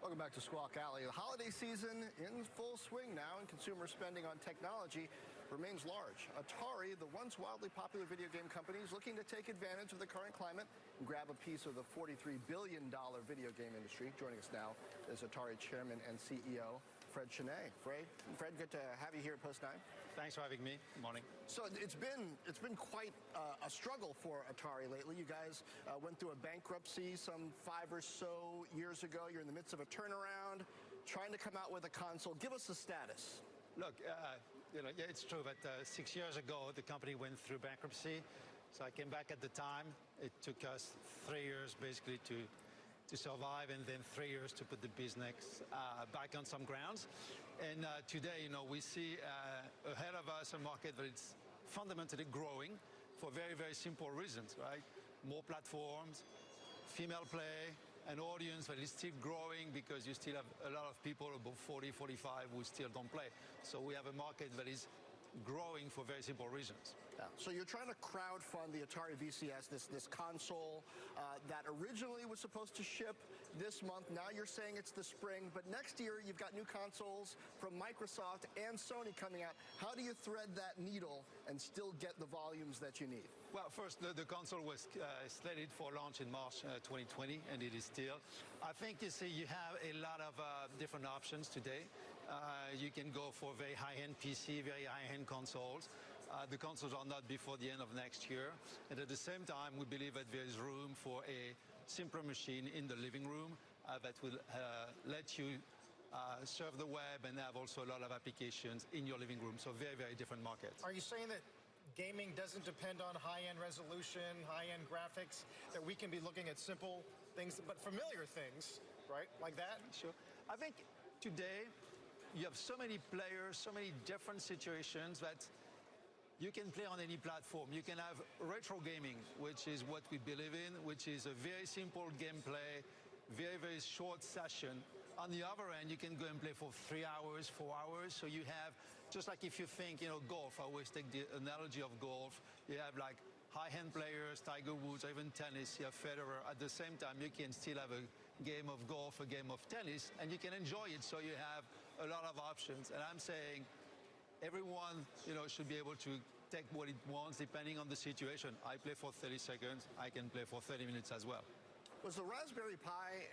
Welcome back to Squawk Alley. The holiday season in full swing now, and consumer spending on technology remains large. Atari, the once wildly popular video game company, is looking to take advantage of the current climate and grab a piece of the $43 billion video game industry. Joining us now is Atari Chairman and CEO Fred Chesnais. Fred, good to have you here at Post 9. Thanks for having me. Good morning. So it's been quite a struggle for Atari lately. You guys went through a bankruptcy some 5 or so years ago. You're in the midst of a turnaround, trying to come out with a console. Give us the status. Look, it's true that 6 years ago the company went through bankruptcy. So I came back at the time. It took us 3 years basically to survive, and then 3 years to put the business back on some grounds. And today, we see ahead of us a market that is fundamentally growing for very, very simple reasons, right? More platforms, female play, an audience that is still growing because you still have a lot of people above 40, 45 who still don't play. So we have a market that is growing for very simple reasons. Yeah. So you're trying to crowdfund the Atari VCS, this console that originally was supposed to ship this month. Now you're saying it's the spring, but next year you've got new consoles from Microsoft and Sony coming out. How do you thread that needle and still get the volumes that you need? Well, first, the console was slated for launch in March 2020, and it is still. I think, you have a lot of different options today. You can go for very high-end PC, very high-end consoles. The consoles are not before the end of next year. And at the same time, we believe that there is room for a simpler machine in the living room that will let you serve the web and have also a lot of applications in your living room. So very, very different markets. Are you saying that gaming doesn't depend on high-end resolution, high-end graphics, that we can be looking at simple things, but familiar things, right, like that? Sure. I think today you have so many players, so many different situations that you can play on any platform. You can have retro gaming, which is what we believe in, which is a very simple gameplay, very, very short session. On the other end, you can go and play for 3 hours, 4 hours. So you have, just like if you think, golf, I always take the analogy of golf. You have like high-end players, Tiger Woods, or even tennis, you have Federer. At the same time, you can still have a game of golf, a game of tennis, and you can enjoy it. So you have a lot of options. And I'm saying everyone, should be able to take what it wants depending on the situation. I play for 30 seconds. I can play for 30 minutes as well. Was the Raspberry Pi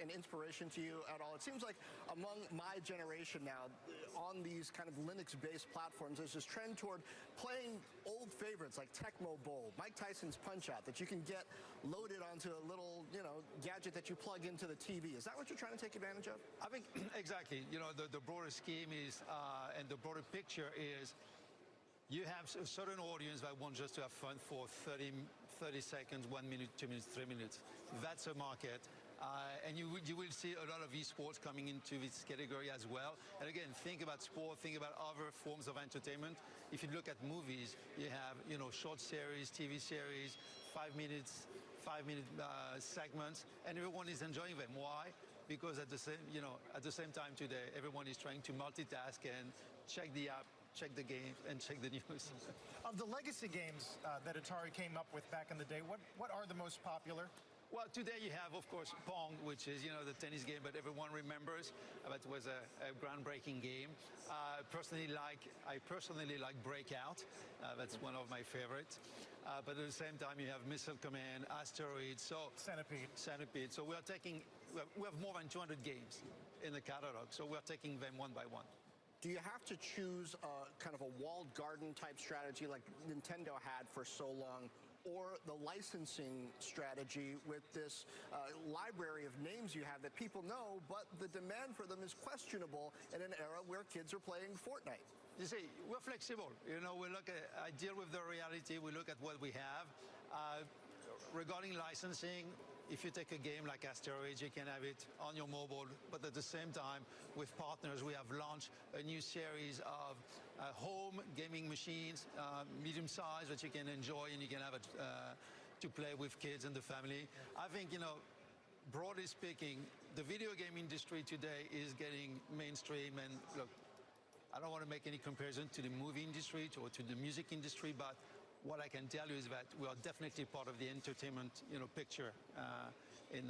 an inspiration to you at all? It seems like among my generation now, on these kind of Linux-based platforms, there's this trend toward playing old favorites like Tecmo Bowl, Mike Tyson's Punch-Out, that you can get loaded onto a little, gadget that you plug into the TV. Is that what you're trying to take advantage of? I think exactly. The broader scheme is, and the broader picture is, you have a certain audience that wants just to have fun for 30 seconds, 1 minute, 2 minutes, 3 minutes. That's a market. And you will see a lot of esports coming into this category as well. And again, think about sport, think about other forms of entertainment. If you look at movies, you have, short series, TV series, 5 minute segments, and everyone is enjoying them. Why? Because at the same time today, everyone is trying to multitask and check the app, check the game, and check the news. Of the legacy games that Atari came up with back in the day, what are the most popular? Well, today you have, of course, Pong, which is, the tennis game that everyone remembers. That was a groundbreaking game. I personally like Breakout. That's one of my favorites. But at the same time, you have Missile Command, Asteroids, Centipede. So we have more than 200 games in the catalog. So we're taking them one by one. Do you have to choose kind of a walled garden type strategy like Nintendo had for so long, or the licensing strategy with this library of names you have that people know, but the demand for them is questionable in an era where kids are playing Fortnite? You see, we're flexible. I deal with the reality. We look at what we have. Regarding licensing, if you take a game like Asteroids, you can have it on your mobile, but at the same time, with partners, we have launched a new series of home gaming machines, medium size, that you can enjoy and you can have it to play with kids and the family. I think, broadly speaking, the video game industry today is getting mainstream, and look, I don't want to make any comparison to the movie industry or to the music industry, but what I can tell you is that we are definitely part of the entertainment, picture in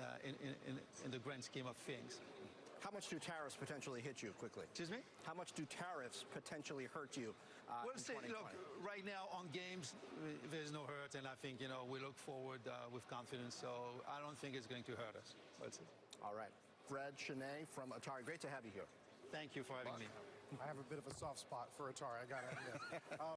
the grand scheme of things. How much do tariffs potentially hit you quickly? Excuse me? How much do tariffs potentially hurt you Well, in see, 2020? look, right now on games, there's no hurt, and I think, we look forward with confidence, so I don't think it's going to hurt us. That's it. All right. Fred Chesnais from Atari, great to have you here. Thank you for having me. I have a bit of a soft spot for Atari, I got to admit.